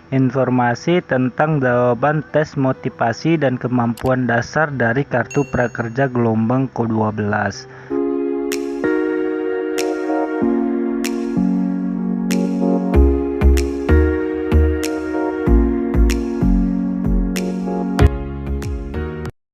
informasi tentang jawaban tes motivasi dan kemampuan dasar dari Kartu Prakerja gelombang ke-12.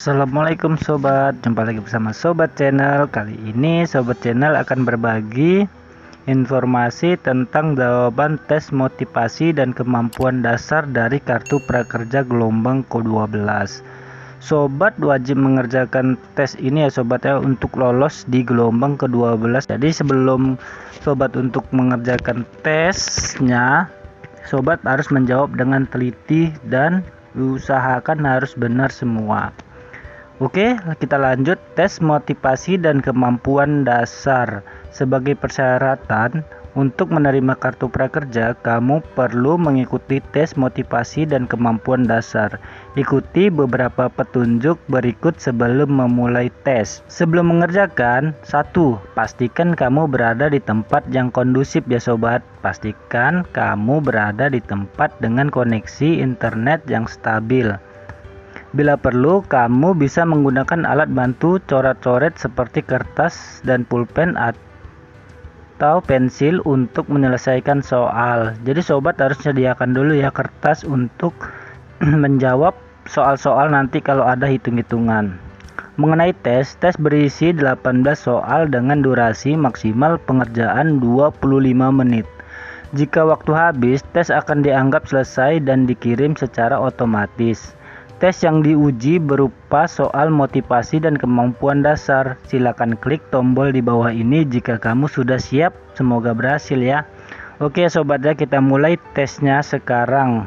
Assalamualaikum sobat, jumpa lagi bersama Sobat Channel. Kali ini Sobat Channel akan berbagi informasi tentang jawaban tes motivasi dan kemampuan dasar dari Kartu Prakerja gelombang ke-12. Sobat wajib mengerjakan tes ini ya sobat ya, untuk lolos di gelombang ke-12. Jadi sebelum sobat untuk mengerjakan tesnya, sobat harus menjawab dengan teliti dan usahakan harus benar semua. Oke, kita lanjut. Tes motivasi dan kemampuan dasar. Sebagai persyaratan untuk menerima kartu prakerja, kamu perlu mengikuti tes motivasi dan kemampuan dasar. Ikuti beberapa petunjuk berikut sebelum memulai tes. Sebelum mengerjakan, 1. Pastikan kamu berada di tempat yang kondusif ya sobat. Pastikan kamu berada di tempat dengan koneksi internet yang stabil. Bila perlu, kamu bisa menggunakan alat bantu coret-coret seperti kertas dan pulpen atau pensil untuk menyelesaikan soal. Jadi sobat harus sediakan dulu ya kertas untuk menjawab soal-soal nanti kalau ada hitung-hitungan. Mengenai tes berisi 18 soal dengan durasi maksimal pengerjaan 25 menit. Jika waktu habis, tes akan dianggap selesai dan dikirim secara otomatis. Tes yang diuji berupa soal motivasi dan kemampuan dasar. Silakan klik tombol di bawah ini jika kamu sudah siap. Semoga berhasil ya. Oke sobatnya, kita mulai tesnya sekarang.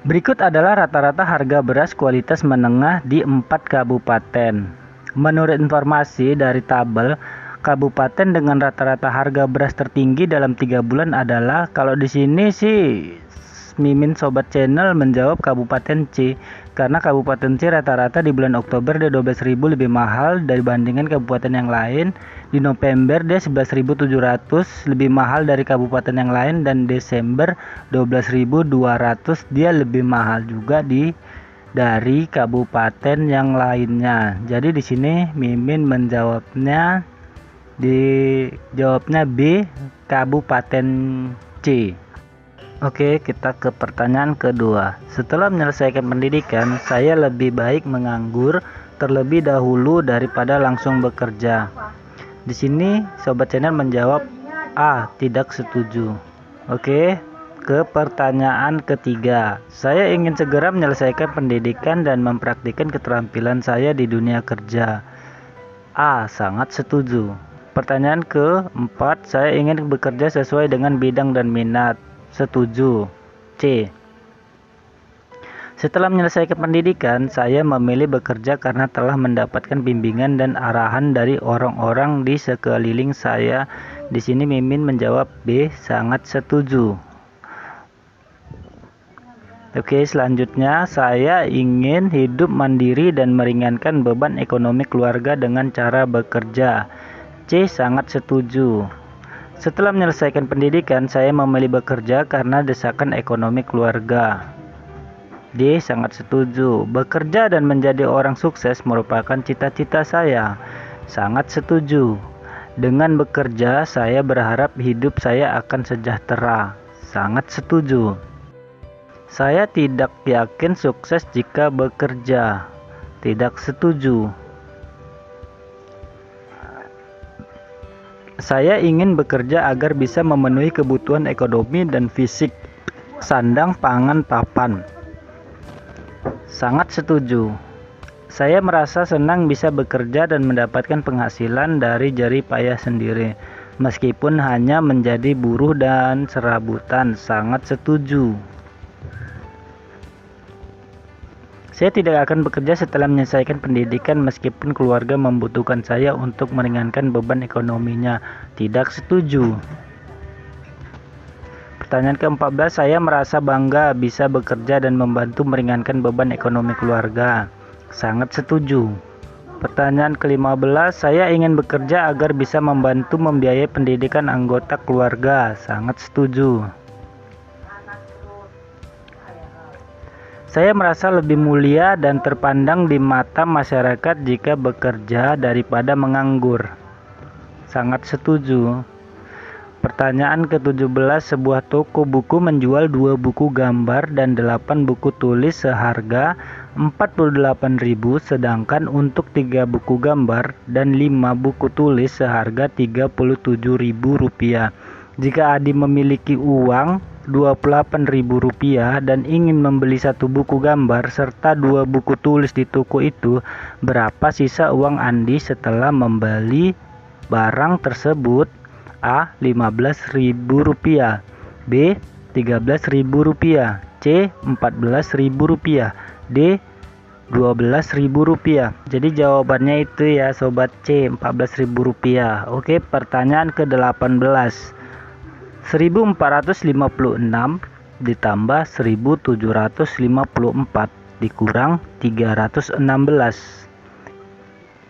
Berikut adalah rata-rata harga beras kualitas menengah di 4 kabupaten. Menurut informasi dari tabel, kabupaten dengan rata-rata harga beras tertinggi dalam 3 bulan adalah, kalau di sini sih Mimin Sobat Channel menjawab Kabupaten C, karena Kabupaten C rata-rata di bulan Oktober dia 12.000 lebih mahal dibandingkan kabupaten yang lain. Di November dia 11.700 lebih mahal dari kabupaten yang lain, dan Desember 12.200 dia lebih mahal juga dari kabupaten yang lainnya. Jadi di sini Mimin menjawabnya B, Kabupaten C. Oke, kita ke pertanyaan kedua. Setelah menyelesaikan pendidikan, saya lebih baik menganggur terlebih dahulu daripada langsung bekerja. Di sini Sobat Channel menjawab A, tidak setuju. Oke, ke pertanyaan ketiga. Saya ingin segera menyelesaikan pendidikan dan mempraktikkan keterampilan saya di dunia kerja. A, sangat setuju. Pertanyaan keempat, saya ingin bekerja sesuai dengan bidang dan minat. Setuju. C. Setelah menyelesaikan pendidikan, saya memilih bekerja karena telah mendapatkan bimbingan dan arahan dari orang-orang di sekeliling saya. Di sini Mimin menjawab B, sangat setuju. Oke, selanjutnya saya ingin hidup mandiri dan meringankan beban ekonomi keluarga dengan cara bekerja. C, sangat setuju. Setelah menyelesaikan pendidikan, saya memilih bekerja karena desakan ekonomi keluarga. D, sangat setuju. Bekerja dan menjadi orang sukses merupakan cita-cita saya. Sangat setuju. Dengan bekerja, saya berharap hidup saya akan sejahtera. Sangat setuju. Saya tidak yakin sukses jika bekerja. Tidak setuju. Saya ingin bekerja agar bisa memenuhi kebutuhan ekonomi dan fisik, sandang, pangan, papan. Sangat setuju. Saya merasa senang bisa bekerja dan mendapatkan penghasilan dari jerih payah sendiri, meskipun hanya menjadi buruh dan serabutan. Sangat setuju. Saya tidak akan bekerja setelah menyelesaikan pendidikan meskipun keluarga membutuhkan saya untuk meringankan beban ekonominya. Tidak setuju. Pertanyaan ke-14, saya merasa bangga bisa bekerja dan membantu meringankan beban ekonomi keluarga. Sangat setuju. Pertanyaan ke-15, saya ingin bekerja agar bisa membantu membiayai pendidikan anggota keluarga. Sangat setuju. Saya merasa lebih mulia dan terpandang di mata masyarakat jika bekerja daripada menganggur. Sangat setuju. Pertanyaan ke-17, sebuah toko buku menjual 2 buku gambar dan 8 buku tulis seharga 48.000, sedangkan untuk 3 buku gambar dan 5 buku tulis seharga Rp37.000. Jika Adi memiliki uang Rp28.000 dan ingin membeli 1 buku gambar serta 2 buku tulis di toko itu, berapa sisa uang Andi setelah membeli barang tersebut? A. Rp15.000, B. Rp13.000, C. Rp14.000, D. Rp12.000. Jadi jawabannya itu ya sobat, C. Rp14.000. Oke, pertanyaan ke-18. 1456 ditambah 1754 dikurang 316.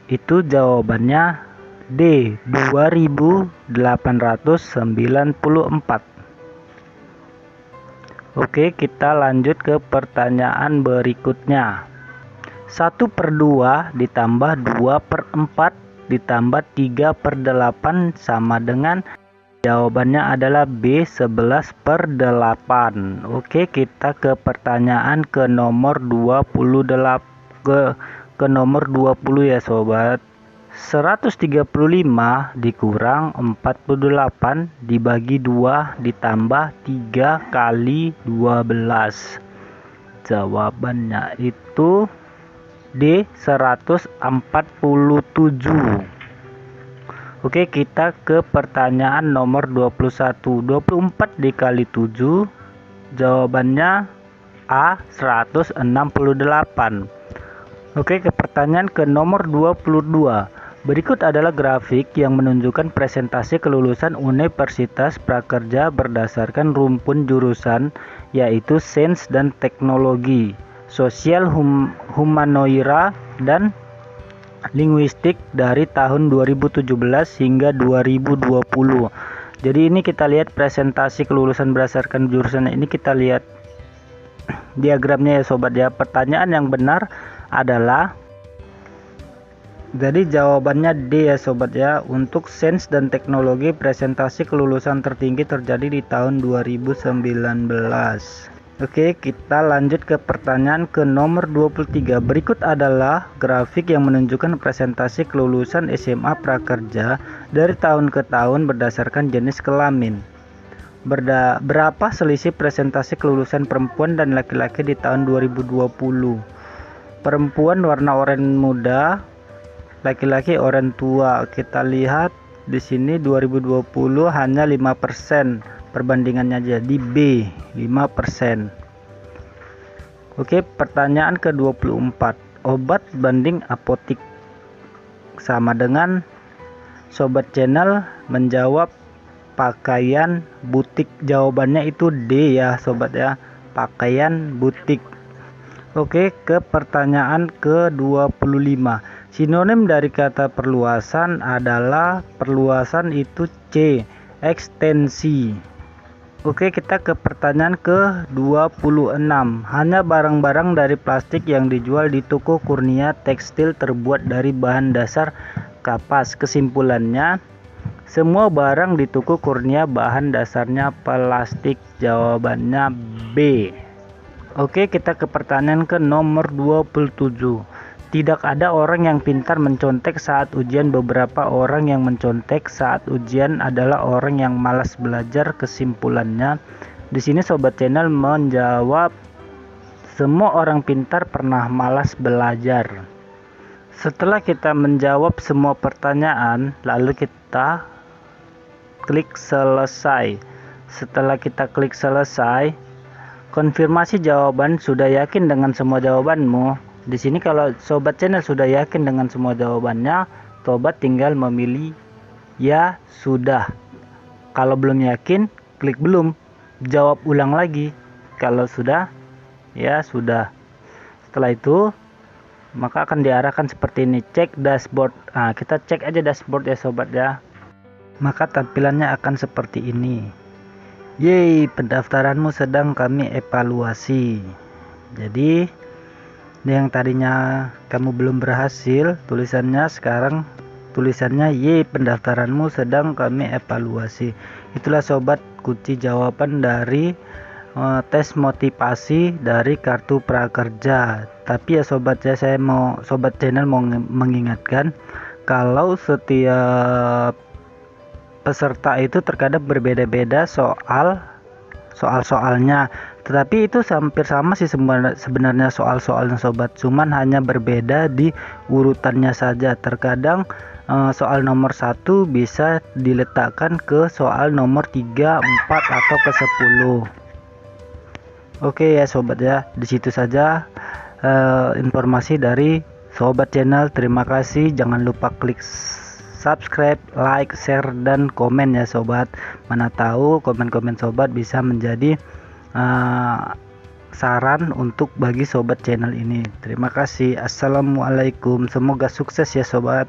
Itu jawabannya D. 2894. Oke, kita lanjut ke pertanyaan berikutnya. 1/2 ditambah 2/4 ditambah 3/8 sama dengan, jawabannya adalah B. 11/8. Oke, kita ke pertanyaan ke nomor 28, ke nomor 20 ya sobat. 135 dikurang 48 dibagi 2 ditambah 3 kali 12. Jawabannya itu D. 147. Oke, kita ke pertanyaan nomor 21. 24 dikali 7, jawabannya A. 168. Oke, ke pertanyaan ke nomor 22. Berikut adalah grafik yang menunjukkan presentasi kelulusan Universitas Prakerja berdasarkan rumpun jurusan, yaitu Sains dan Teknologi, Sosial Humanoira, dan Linguistik dari tahun 2017 hingga 2020. Jadi ini kita lihat presentasi kelulusan berdasarkan jurusan ini, kita lihat diagramnya ya sobat ya. Pertanyaan yang benar adalah, jadi jawabannya D ya sobat ya. Untuk Sains dan Teknologi presentasi kelulusan tertinggi terjadi di tahun 2019. Oke, kita lanjut ke pertanyaan ke nomor 23. Berikut adalah grafik yang menunjukkan presentasi kelulusan SMA Prakerja dari tahun ke tahun berdasarkan jenis kelamin. Berapa selisih presentasi kelulusan perempuan dan laki-laki di tahun 2020? Perempuan warna oranye muda, laki-laki oranye tua. Kita lihat di sini 2020 hanya 5%. Perbandingannya jadi B, 5%. Oke, pertanyaan ke-24. Obat banding apotik sama dengan, sobat channel menjawab pakaian butik. Jawabannya itu D ya sobat ya, pakaian butik. Oke, ke pertanyaan ke-25. Sinonim dari kata perluasan adalah, perluasan itu C, ekstensi. Oke, kita ke pertanyaan ke-26. Hanya barang-barang dari plastik yang dijual di toko Kurnia Tekstil terbuat dari bahan dasar kapas. Kesimpulannya, semua barang di toko Kurnia bahan dasarnya plastik. Jawabannya B. Oke, kita ke pertanyaan ke nomor 27. Tidak ada orang yang pintar mencontek saat ujian. Beberapa orang yang mencontek saat ujian adalah orang yang malas belajar. Kesimpulannya, di sini sobat channel menjawab semua orang pintar pernah malas belajar. Setelah kita menjawab semua pertanyaan, lalu kita klik selesai. Setelah kita klik selesai, konfirmasi jawaban. Sudah yakin dengan semua jawabanmu? Di sini kalau sobat channel sudah yakin dengan semua jawabannya, sobat tinggal memilih ya sudah. Kalau belum yakin, klik belum. Jawab ulang lagi. Kalau sudah, ya sudah. Setelah itu, maka akan diarahkan seperti ini, cek dashboard. Nah, kita cek aja dashboard ya sobat ya. Maka tampilannya akan seperti ini. Yeay, pendaftaranmu sedang kami evaluasi. Jadi yang tadinya kamu belum berhasil tulisannya, sekarang tulisannya Y, pendaftaranmu sedang kami evaluasi. Itulah sobat kunci jawaban dari tes motivasi dari kartu prakerja. Tapi ya sobat, sobat channel mau mengingatkan kalau setiap peserta itu terkadang berbeda-beda soal-soalnya, tetapi itu hampir sama sih sebenarnya soal-soalnya sobat, cuman hanya berbeda di urutannya saja. Terkadang soal nomor 1 bisa diletakkan ke soal nomor 3, 4 atau ke 10. Oke ya sobat ya, di situ saja informasi dari sobat channel. Terima kasih, jangan lupa klik subscribe, like, share, dan komen ya sobat. Mana tahu komen-komen sobat bisa menjadi saran untuk bagi sobat channel ini. Terima kasih. Assalamualaikum, semoga sukses ya sobat.